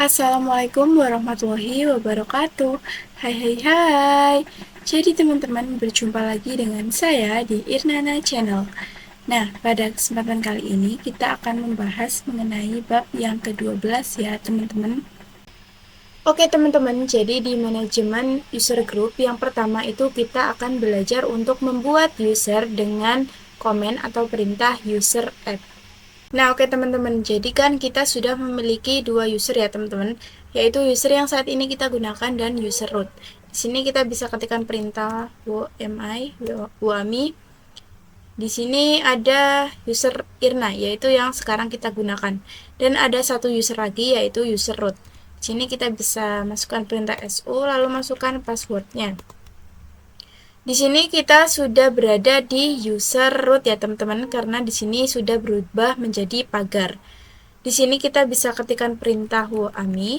Assalamualaikum warahmatullahi wabarakatuh. Hai hai hai. Jadi teman-teman, berjumpa lagi dengan saya di Irnana Channel. Nah, pada kesempatan kali ini kita akan membahas mengenai bab yang ke-12 ya teman-teman. Oke teman-teman, jadi di manajemen user group yang pertama itu kita akan belajar untuk membuat user dengan komen atau perintah user add. Nah, oke teman-teman, jadi kan kita sudah memiliki dua user ya teman-teman, yaitu user yang saat ini kita gunakan dan user root. Di sini kita bisa ketikkan perintah wami. Di sini ada user Irna, yaitu yang sekarang kita gunakan, dan ada satu user lagi yaitu user root. Di sini kita bisa masukkan perintah su lalu masukkan passwordnya. Di sini kita sudah berada di user root ya teman-teman, karena di sini sudah berubah menjadi pagar. Di sini kita bisa ketikkan perintah wami.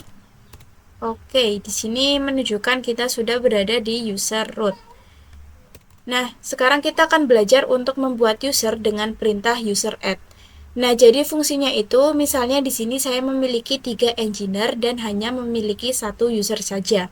Oke, di sini menunjukkan kita sudah berada di user root. Nah, sekarang kita akan belajar untuk membuat user dengan perintah user add. Nah, jadi fungsinya itu, misalnya di sini saya memiliki 3 engineer dan hanya memiliki satu user saja.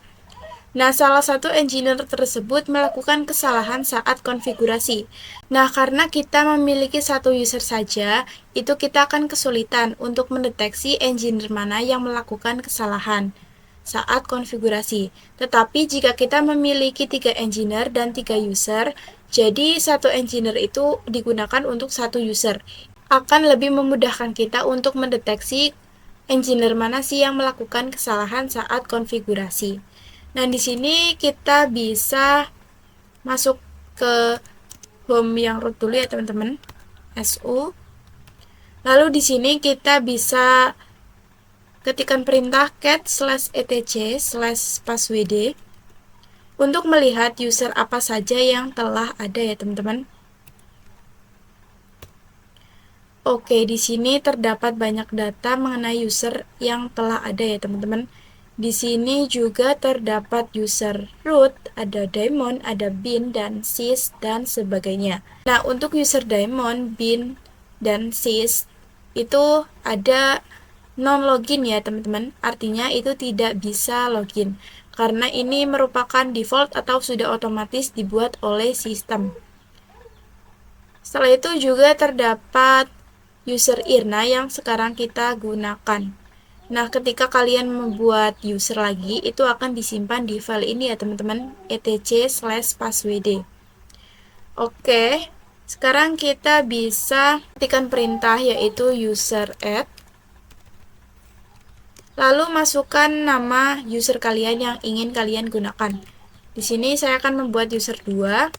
Nah, salah satu engineer tersebut melakukan kesalahan saat konfigurasi. Nah, karena kita memiliki satu user saja, itu kita akan kesulitan untuk mendeteksi engineer mana yang melakukan kesalahan saat konfigurasi. Tetapi jika kita memiliki 3 engineer dan 3 user, jadi satu engineer itu digunakan untuk satu user. Akan lebih memudahkan kita untuk mendeteksi engineer mana sih yang melakukan kesalahan saat konfigurasi. Nah, di sini kita bisa masuk ke home yang root dulu ya teman-teman, su. Lalu di sini kita bisa ketikkan perintah cat/etc/passwd untuk melihat user apa saja yang telah ada ya teman-teman. Oke, di sini terdapat banyak data mengenai user yang telah ada ya teman-teman. Di sini juga terdapat user root, ada daemon, ada bin, dan sys, dan sebagainya. Nah, untuk user daemon, bin, dan sys itu ada non-login ya teman-teman. Artinya itu tidak bisa login, karena ini merupakan default atau sudah otomatis dibuat oleh sistem. Setelah itu juga terdapat user Irna yang sekarang kita gunakan. Nah, ketika kalian membuat user lagi, itu akan disimpan di file ini ya teman-teman, etc/passwd. Oke, sekarang kita bisa ketikkan perintah yaitu user add. Lalu masukkan nama user kalian yang ingin kalian gunakan. Di sini saya akan membuat user 2.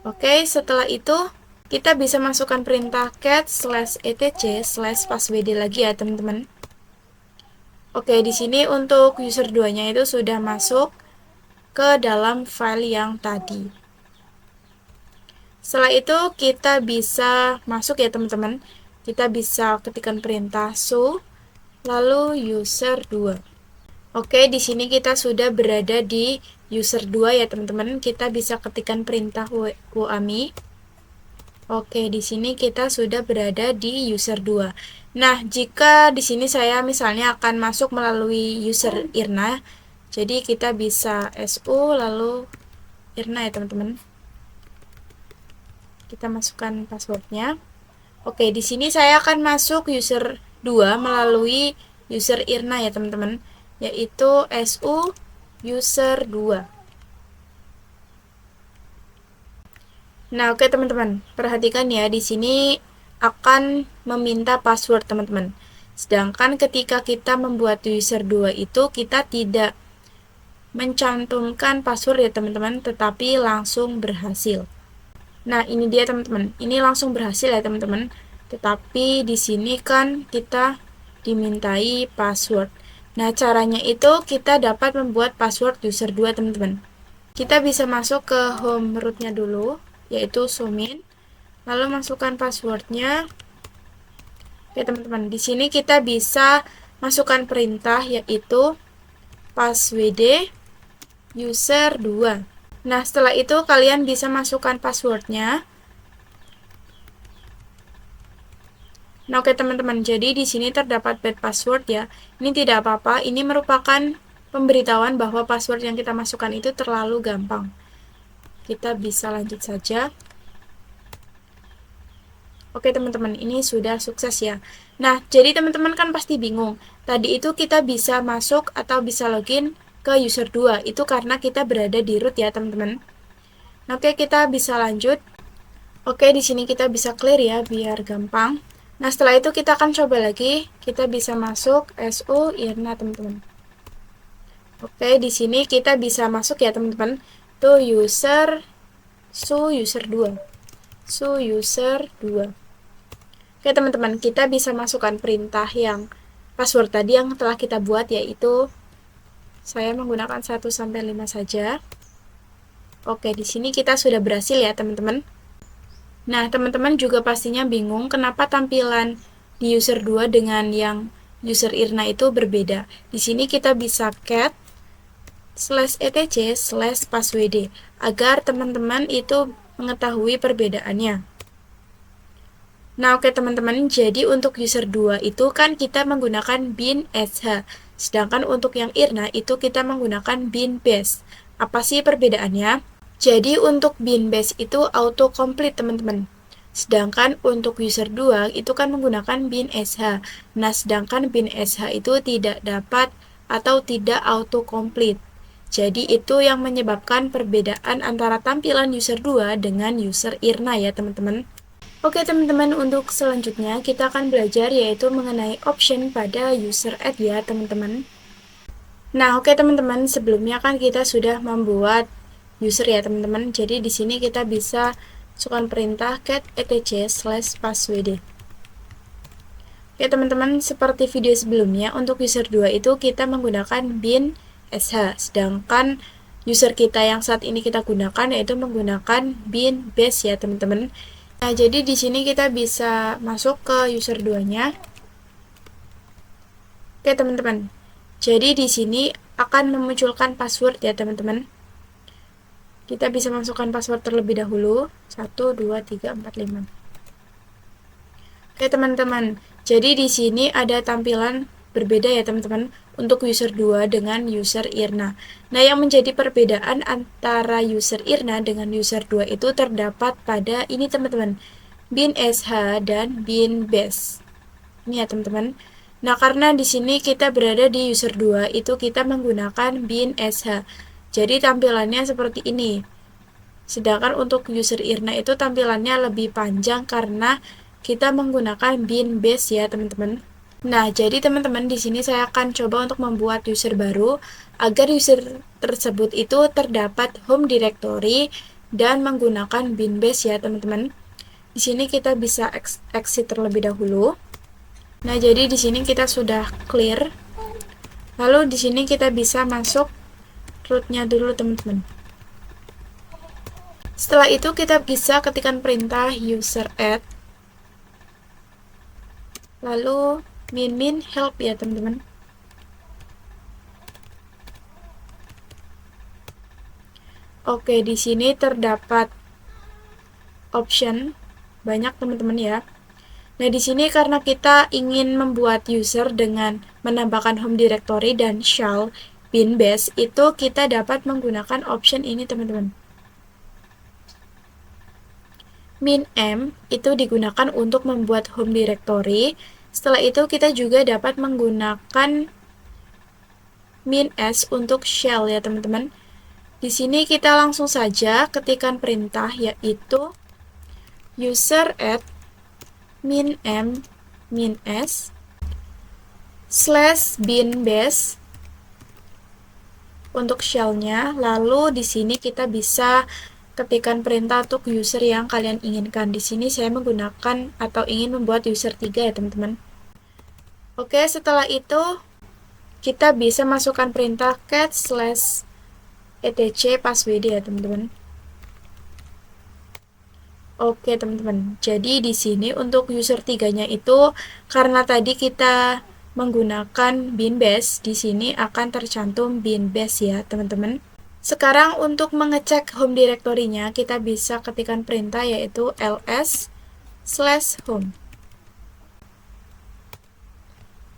Oke, setelah itu kita bisa masukkan perintah cat/etc/passwd lagi ya teman-teman. Oke, di sini untuk user 2-nya itu sudah masuk ke dalam file yang tadi. Setelah itu kita bisa masuk ya teman-teman. Kita bisa ketikkan perintah su lalu user 2. Oke, di sini kita sudah berada di user 2 ya teman-teman. Kita bisa ketikkan perintah wami. Oke, di sini kita sudah berada di user 2. Nah, jika di sini saya misalnya akan masuk melalui user Irna, jadi kita bisa su lalu Irna ya teman-teman. Kita masukkan passwordnya. Oke, di sini saya akan masuk user 2 melalui user Irna ya teman-teman, yaitu su user 2. Nah, oke teman-teman, perhatikan ya, di sini akan meminta password teman-teman. Sedangkan ketika kita membuat user 2 itu kita tidak mencantumkan password ya teman-teman, tetapi langsung berhasil. Nah, ini dia teman-teman. Ini langsung berhasil ya teman-teman. Tetapi di sini kan kita dimintai password. Nah, caranya itu kita dapat membuat password user 2 teman-teman. Kita bisa masuk ke home root-nya dulu, yaitu sumin. Lalu masukkan passwordnya. Oke teman-teman, di sini kita bisa masukkan perintah yaitu passwd user 2. Nah, setelah itu kalian bisa masukkan passwordnya. Nah, oke teman-teman, jadi di sini terdapat bad password ya. Ini tidak apa-apa, ini merupakan pemberitahuan bahwa password yang kita masukkan itu terlalu gampang. Kita bisa lanjut saja. Oke teman-teman, ini sudah sukses ya. Nah, jadi teman-teman kan pasti bingung. Tadi itu kita bisa masuk atau bisa login ke user 2. Itu karena kita berada di root ya teman-teman. Nah, oke, kita bisa lanjut. Oke, di sini kita bisa clear ya, biar gampang. Nah, setelah itu kita akan coba lagi. Kita bisa masuk SU Irna, teman-teman. Oke, di sini kita bisa masuk ya, teman-teman. Tuh user user 2. User 2. Oke, teman-teman, kita bisa masukkan perintah yang password tadi yang telah kita buat, yaitu saya menggunakan 1 sampai 5 saja. Oke, di sini kita sudah berhasil ya, teman-teman. Nah, teman-teman juga pastinya bingung kenapa tampilan di user 2 dengan yang user Irna itu berbeda. Di sini kita bisa cat /etc/passwd agar teman-teman itu mengetahui perbedaannya. Nah, oke teman-teman, jadi untuk user 2 itu kan kita menggunakan bin sh, sedangkan untuk yang Irna itu kita menggunakan bin base. Apa sih perbedaannya? Jadi untuk bin base itu auto complete teman-teman. Sedangkan untuk user 2 itu kan menggunakan bin sh. Nah, sedangkan bin sh itu tidak dapat atau tidak auto complete. Jadi itu yang menyebabkan perbedaan antara tampilan user 2 dengan user Irna ya teman-teman. Oke teman-teman, untuk selanjutnya kita akan belajar yaitu mengenai option pada user add ya teman-teman. Nah, oke teman-teman, sebelumnya kan kita sudah membuat user ya teman-teman. Jadi di sini kita bisa masukkan perintah cat etc/passwd. Oke teman-teman, seperti video sebelumnya untuk user 2 itu kita menggunakan bin sh, sedangkan user kita yang saat ini kita gunakan yaitu menggunakan bin base ya teman-teman. Nah, jadi di sini kita bisa masuk ke user 2-nya. Oke teman-teman. Jadi di sini akan memunculkan password ya teman-teman. Kita bisa masukkan password terlebih dahulu. 1, 2, 3, 4, 5. Oke teman-teman, jadi di sini ada tampilan berbeda ya teman-teman untuk user 2 dengan user Irna. Nah, yang menjadi perbedaan antara user Irna dengan user 2 itu terdapat pada ini teman-teman, bin sh dan bin base. Ini ya teman-teman. Nah, karena di sini kita berada di user 2 itu kita menggunakan bin sh. Jadi tampilannya seperti ini. Sedangkan untuk user Irna itu tampilannya lebih panjang karena kita menggunakan bin base ya teman-teman. Nah, jadi teman-teman di sini saya akan coba untuk membuat user baru agar user tersebut itu terdapat home directory dan menggunakan bin base ya teman-teman. Di sini kita bisa exit terlebih dahulu. Nah, jadi di sini kita sudah clear. Lalu di sini kita bisa masuk rootnya dulu teman-teman. Setelah itu kita bisa ketikkan perintah user add. Lalu min help ya teman-teman. Oke, di sini terdapat option banyak teman-teman ya. Nah, di sini karena kita ingin membuat user dengan menambahkan home directory dan shell bin base, itu kita dapat menggunakan option ini teman-teman. Min m itu digunakan untuk membuat home directory. Setelah itu kita juga dapat menggunakan min s untuk shell ya teman-teman. Di sini kita langsung saja ketikkan perintah yaitu user add min m min s / bin base untuk shellnya. Lalu di sini kita bisa ketikkan perintah untuk user yang kalian inginkan. Di sini saya menggunakan atau ingin membuat user 3 ya teman-teman. Oke, setelah itu kita bisa masukkan perintah cat /etc/passwd ya teman-teman. Oke teman-teman, jadi di sini untuk user 3-nya itu karena tadi kita menggunakan bin base, di sini akan tercantum bin base ya teman-teman. Sekarang untuk mengecek home directory-nya kita bisa ketikkan perintah yaitu ls/home.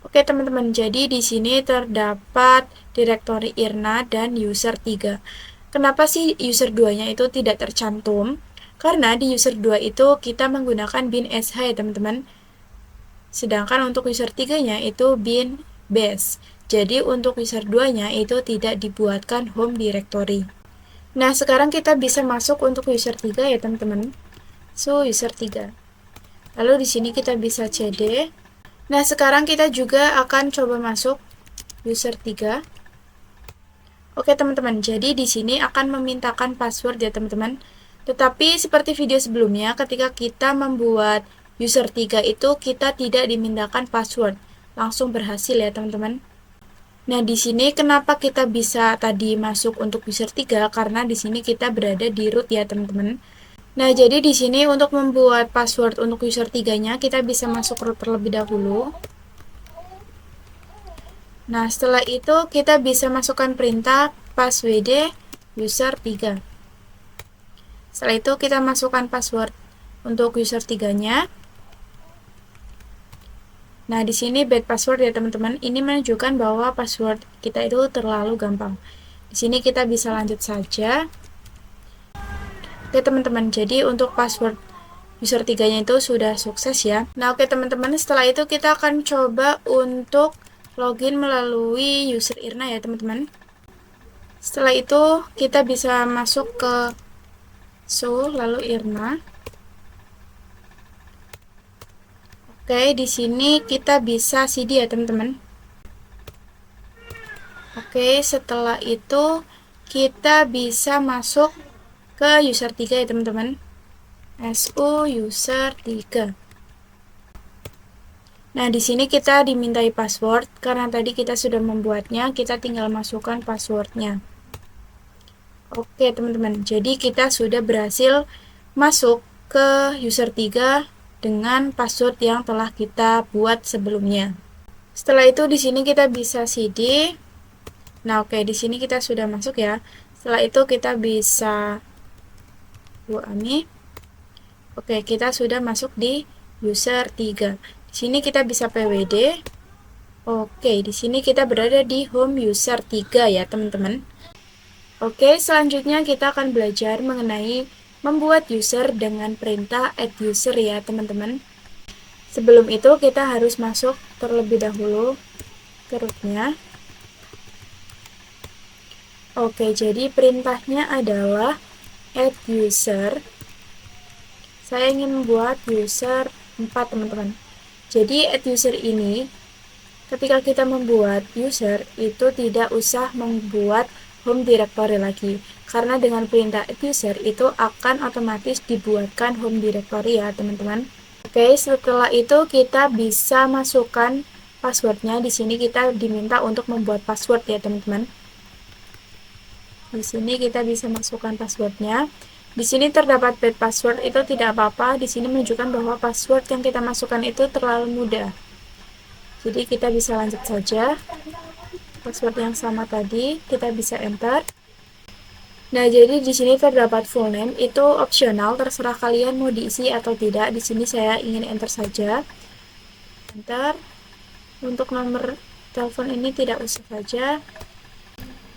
Oke teman-teman, jadi di sini terdapat direktori Irna dan user 3. Kenapa sih user 2-nya itu tidak tercantum? Karena di user 2 itu kita menggunakan bin sh ya teman-teman. Sedangkan untuk user 3-nya itu bin base. Jadi untuk user 2-nya itu tidak dibuatkan home directory. Nah, sekarang kita bisa masuk untuk user 3 ya teman-teman. So, user 3. Lalu di sini kita bisa cd. Nah, sekarang kita juga akan coba masuk user 3. Oke, teman-teman. Jadi di sini akan memintakan password ya, teman-teman. Tetapi seperti video sebelumnya, ketika kita membuat user 3 itu kita tidak dimintakan password. Langsung berhasil ya, teman-teman. Nah, di sini kenapa kita bisa tadi masuk untuk user 3? Karena di sini kita berada di root ya, teman-teman. Nah, jadi di sini untuk membuat password untuk user 3-nya, kita bisa masuk root terlebih dahulu. Nah, setelah itu kita bisa masukkan perintah passwd user 3. Setelah itu kita masukkan password untuk user 3-nya. Nah, di sini bad password ya, teman-teman. Ini menunjukkan bahwa password kita itu terlalu gampang. Di sini kita bisa lanjut saja. Oke teman-teman, jadi untuk password user 3-nya itu sudah sukses ya. Nah oke teman-teman, setelah itu kita akan coba untuk login melalui user Irna ya teman-teman. Setelah itu kita bisa masuk ke show lalu Irna. Oke, di sini kita bisa cd ya teman-teman. Oke, setelah itu kita bisa masuk ke user 3 ya teman-teman. su user 3. Nah, di sini kita dimintai password karena tadi kita sudah membuatnya, kita tinggal masukkan passwordnya. Oke, teman-teman. Jadi kita sudah berhasil masuk ke user 3 dengan password yang telah kita buat sebelumnya. Setelah itu di sini kita bisa cd. Nah, oke, di sini kita sudah masuk ya. Setelah itu kita bisa ini. Oke, kita sudah masuk di user 3. Di sini kita bisa pwd. Oke, di sini kita berada di home user 3 ya, teman-teman. Oke, selanjutnya kita akan belajar mengenai membuat user dengan perintah add user ya, teman-teman. Sebelum itu kita harus masuk terlebih dahulu ke rootnya. Oke, jadi perintahnya adalah add user. Saya ingin membuat user 4 teman-teman. Jadi add user ini ketika kita membuat user itu tidak usah membuat home directory lagi, karena dengan perintah add user itu akan otomatis dibuatkan home directory ya teman-teman. Oke, setelah itu kita bisa masukkan passwordnya. Di sini kita diminta untuk membuat password ya teman-teman. Di sini kita bisa masukkan passwordnya. Di sini terdapat bad password, itu tidak apa-apa. Di sini menunjukkan bahwa password yang kita masukkan itu terlalu mudah. Jadi kita bisa lanjut saja. Password yang sama tadi, kita bisa enter. Nah, jadi di sini terdapat full name, itu opsional, terserah kalian mau diisi atau tidak. Di sini saya ingin enter saja. Enter. Untuk nomor telepon ini tidak usah saja.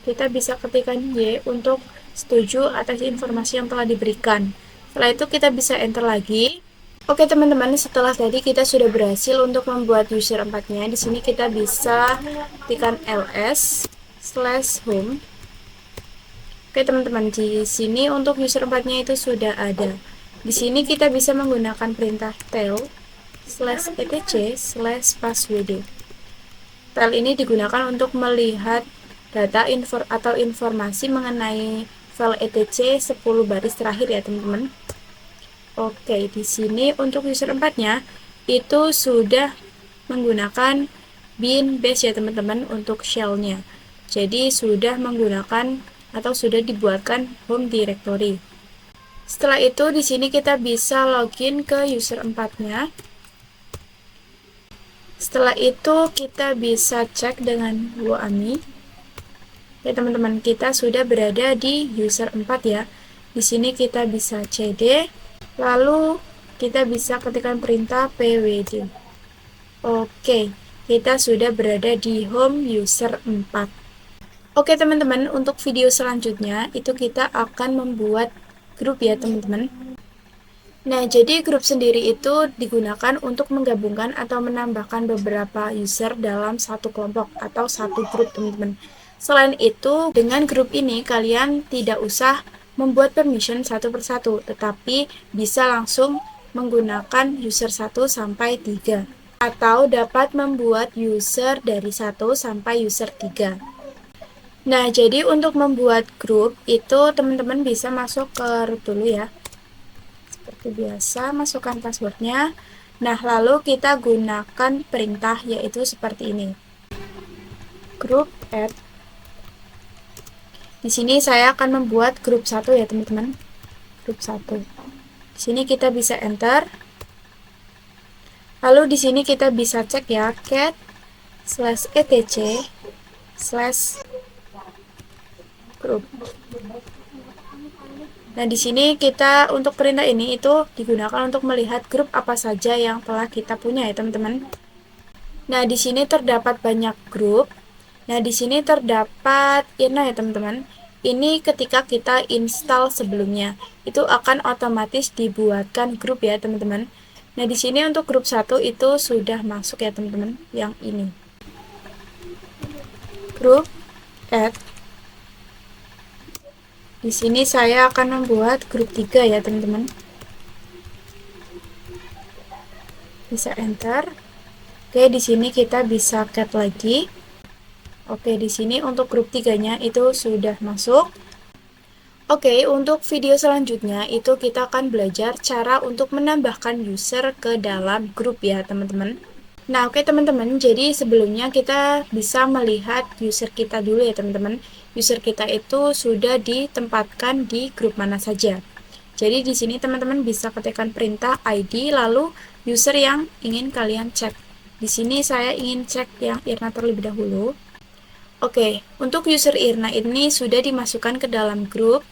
Kita bisa ketikkan Y untuk setuju atas informasi yang telah diberikan. Setelah itu kita bisa enter lagi. Oke teman-teman, setelah tadi kita sudah berhasil untuk membuat user 4-nya. Di sini kita bisa ketikkan ls/home. Oke teman-teman, di sini untuk user 4-nya itu sudah ada. Di sini kita bisa menggunakan perintah tail/etc/passwd. Tail ini digunakan untuk melihat data atau informasi mengenai file etc 10 baris terakhir ya teman-teman. Oke, di sini untuk user 4-nya itu sudah menggunakan bin base ya teman-teman untuk shell-nya. Jadi sudah menggunakan atau sudah dibuatkan home directory. Setelah itu di sini kita bisa login ke user 4-nya. Setelah itu kita bisa cek dengan WAMI. Ya teman-teman, kita sudah berada di user 4 ya. Di sini kita bisa cd, lalu kita bisa ketikkan perintah pwd. Oke, kita sudah berada di home user 4. Oke teman-teman, untuk video selanjutnya itu kita akan membuat grup ya teman-teman. Nah, jadi grup sendiri itu digunakan untuk menggabungkan atau menambahkan beberapa user dalam satu kelompok atau satu grup, teman-teman. Selain itu, dengan grup ini kalian tidak usah membuat permission satu persatu, tetapi bisa langsung menggunakan user 1 sampai 3 atau dapat membuat user dari 1 sampai user 3. Nah, jadi untuk membuat grup itu teman-teman bisa masuk ke root dulu ya. Seperti biasa, masukkan passwordnya. Nah, lalu kita gunakan perintah yaitu seperti ini. Group add. Di sini saya akan membuat grup 1 ya, teman-teman. Grup 1. Di sini kita bisa enter. Lalu di sini kita bisa cek ya, cat/etc/group. Nah, di sini kita untuk perintah ini itu digunakan untuk melihat grup apa saja yang telah kita punya ya, teman-teman. Nah, di sini terdapat banyak grup. Nah, di sini terdapat IRNA ya, teman-teman. Ini ketika kita install sebelumnya, itu akan otomatis dibuatkan grup ya, teman-teman. Nah, di sini untuk grup 1 itu sudah masuk ya, teman-teman, yang ini. Grup add. Di sini saya akan membuat grup 3 ya, teman-teman. Bisa enter. Oke, di sini kita bisa cat lagi. Oke, di sini untuk grup 3-nya itu sudah masuk. Oke, untuk video selanjutnya itu kita akan belajar cara untuk menambahkan user ke dalam grup ya, teman-teman. Nah, oke teman-teman, jadi sebelumnya kita bisa melihat user kita dulu ya, teman-teman. User kita itu sudah ditempatkan di grup mana saja. Jadi di sini teman-teman bisa ketikkan perintah ID lalu user yang ingin kalian cek. Di sini saya ingin cek yang IRNA terlebih dahulu. Oke, untuk user IRNA ini sudah dimasukkan ke dalam grup.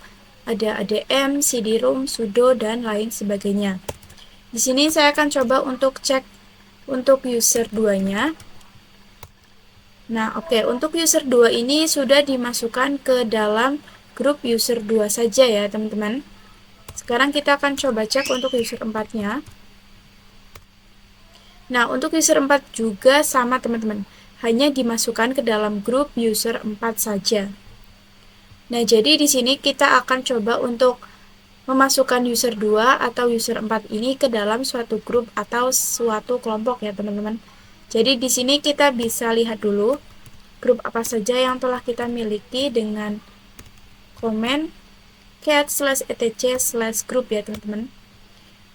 Ada ADM, CD-ROM, sudo, dan lain sebagainya. Di sini saya akan coba untuk cek untuk user 2-nya. Nah, oke, untuk user 2 ini sudah dimasukkan ke dalam grup user 2 saja ya, teman-teman. Sekarang kita akan coba cek untuk user 4-nya. Nah, untuk user 4 juga sama, teman-teman. Hanya dimasukkan ke dalam grup user 4 saja. Nah, jadi di sini kita akan coba untuk memasukkan user 2 atau user 4 ini ke dalam suatu grup atau suatu kelompok ya, teman-teman. Jadi di sini kita bisa lihat dulu grup apa saja yang telah kita miliki dengan komen cat/etc/group ya, teman-teman.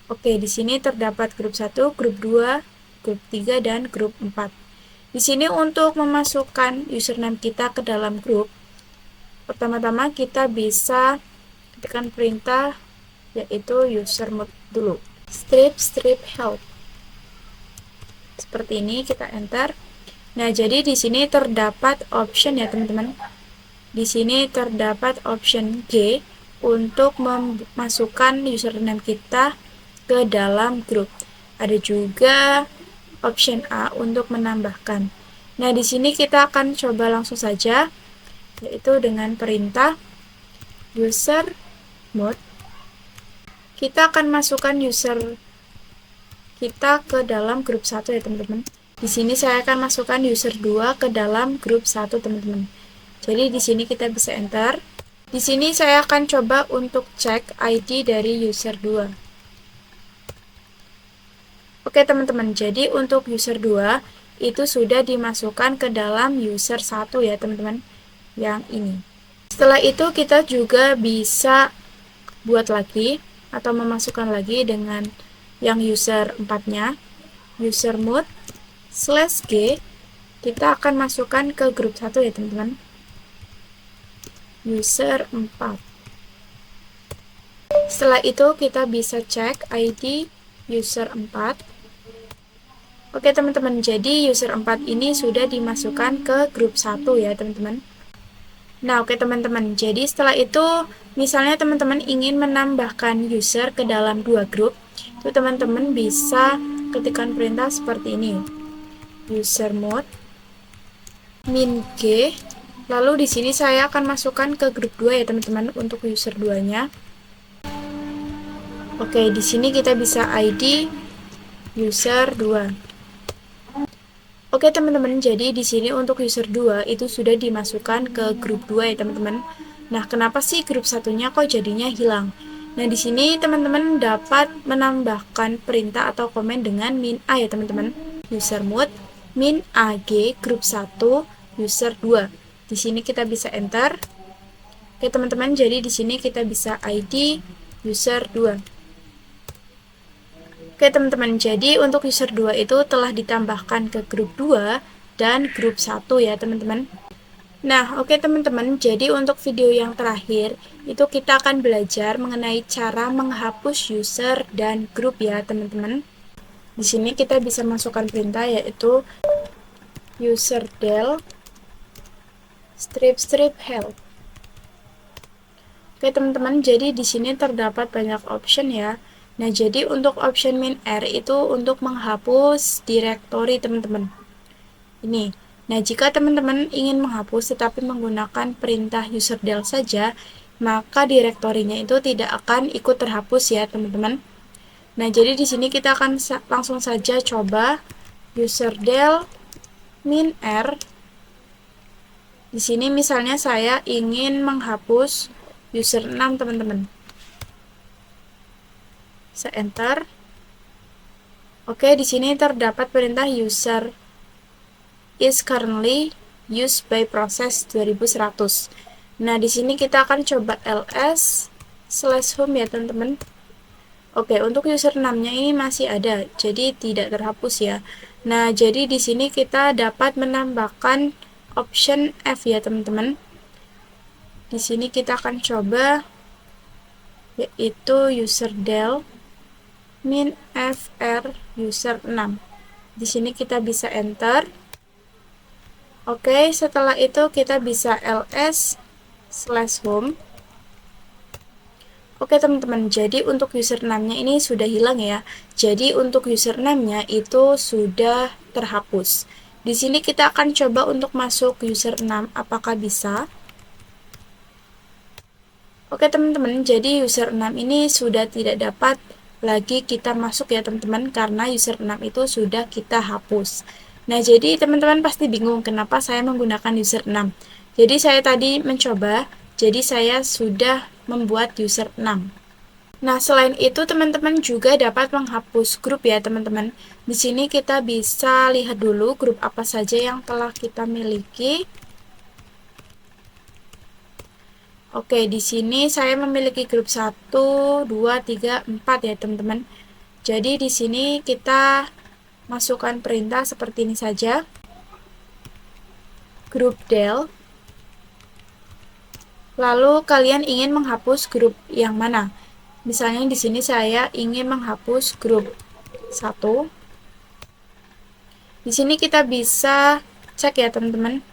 Oke, di sini terdapat grup 1, grup 2, grup 3, dan grup 4. Di sini untuk memasukkan username kita ke dalam grup, pertama-tama kita bisa ketikkan perintah yaitu usermod dulu. Strip help. Seperti ini kita enter. Nah, jadi di sini terdapat option ya, teman-teman. Di sini terdapat option G untuk memasukkan username kita ke dalam grup. Ada juga option A untuk menambahkan. Nah, di sini kita akan coba langsung saja yaitu dengan perintah usermod. Kita akan masukkan user kita ke dalam grup 1 ya, teman-teman. Di sini saya akan masukkan user 2 ke dalam grup 1, teman-teman. Jadi di sini kita bisa enter. Di sini saya akan coba untuk cek ID dari user 2. Oke, teman-teman. Jadi untuk user 2 itu sudah dimasukkan ke dalam user 1 ya, teman-teman. Yang ini. Setelah itu kita juga bisa buat lagi atau memasukkan lagi dengan yang user 4-nya, usermod/g, kita akan masukkan ke grup 1 ya, teman-teman. User 4. Setelah itu kita bisa cek ID user 4. Oke, teman-teman, jadi user 4 ini sudah dimasukkan ke grup 1 ya, teman-teman. Nah, oke teman-teman, jadi setelah itu misalnya teman-teman ingin menambahkan user ke dalam 2 grup, itu teman-teman bisa ketikkan perintah seperti ini. user mode min G. Lalu di sini saya akan masukkan ke grup 2 ya teman-teman untuk user 2-nya. Oke, di sini kita bisa ID user 2. Oke teman-teman, jadi di sini untuk user 2 itu sudah dimasukkan ke grup 2 ya teman-teman. Nah, kenapa sih grup satunya kok jadinya hilang? Nah, di sini teman-teman dapat menambahkan perintah atau komen dengan min A ya teman-teman. User mode min AG grup 1 user 2. Di sini kita bisa enter. Oke teman-teman, jadi di sini kita bisa ID user 2. Oke teman-teman, jadi untuk user 2 itu telah ditambahkan ke grup 2 dan grup 1 ya teman-teman. Nah, oke teman-teman, jadi untuk video yang terakhir itu kita akan belajar mengenai cara menghapus user dan grup ya teman-teman. Di sini kita bisa masukkan perintah yaitu userdel strip help. Oke teman-teman, jadi di sini terdapat banyak option ya. Nah, jadi untuk option min R itu untuk menghapus directory teman-teman. Ini. Nah, jika teman-teman ingin menghapus tetapi menggunakan perintah userdel saja, maka direktorinya itu tidak akan ikut terhapus ya teman-teman. Nah, jadi di sini kita akan langsung saja coba userdel min R. Di sini misalnya saya ingin menghapus user 6 teman-teman. Saya enter. Oke, di sini terdapat perintah user is currently used by process 2100. Nah, di sini kita akan coba ls/home ya, teman-teman. Oke, untuk user 6-nya ini masih ada, jadi tidak terhapus ya. Nah, jadi di sini kita dapat menambahkan option F ya, teman-teman. Di sini kita akan coba yaitu userdel min fr user 6. Di sini kita bisa enter. Oke, setelah itu kita bisa ls/home. Oke teman-teman, jadi untuk user 6-nya ini sudah hilang ya. Jadi untuk user 6-nya itu sudah terhapus. Di sini kita akan coba untuk masuk user 6, apakah bisa? Oke teman-teman, jadi user 6 ini sudah tidak dapat lagi kita masuk ya teman-teman, karena user 6 itu sudah kita hapus. Nah, jadi teman-teman pasti bingung kenapa saya menggunakan user 6. Jadi saya tadi mencoba, jadi saya sudah membuat user 6. Nah, selain itu teman-teman juga dapat menghapus grup ya teman-teman. Di sini kita bisa lihat dulu grup apa saja yang telah kita miliki. Oke, di sini saya memiliki grup 1, 2, 3, 4 ya teman-teman. Jadi di sini kita masukkan perintah seperti ini saja. Grup del. Lalu kalian ingin menghapus grup yang mana? Misalnya di sini saya ingin menghapus grup 1. Di sini kita bisa cek ya teman-teman.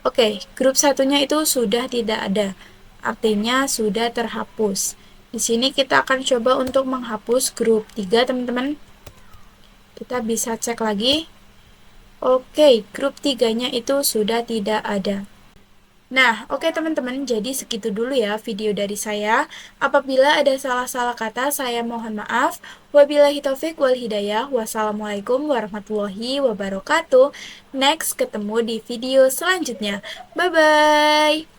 Oke, grup satunya itu sudah tidak ada, artinya sudah terhapus. Di sini kita akan coba untuk menghapus grup 3, teman-teman. Kita bisa cek lagi. Oke, grup 3-nya itu sudah tidak ada. Nah, oke teman-teman, jadi segitu dulu ya video dari saya. Apabila ada salah-salah kata, saya mohon maaf. Wabillahi taufik wal hidayah. Wassalamualaikum warahmatullahi wabarakatuh. Next, ketemu di video selanjutnya. Bye-bye!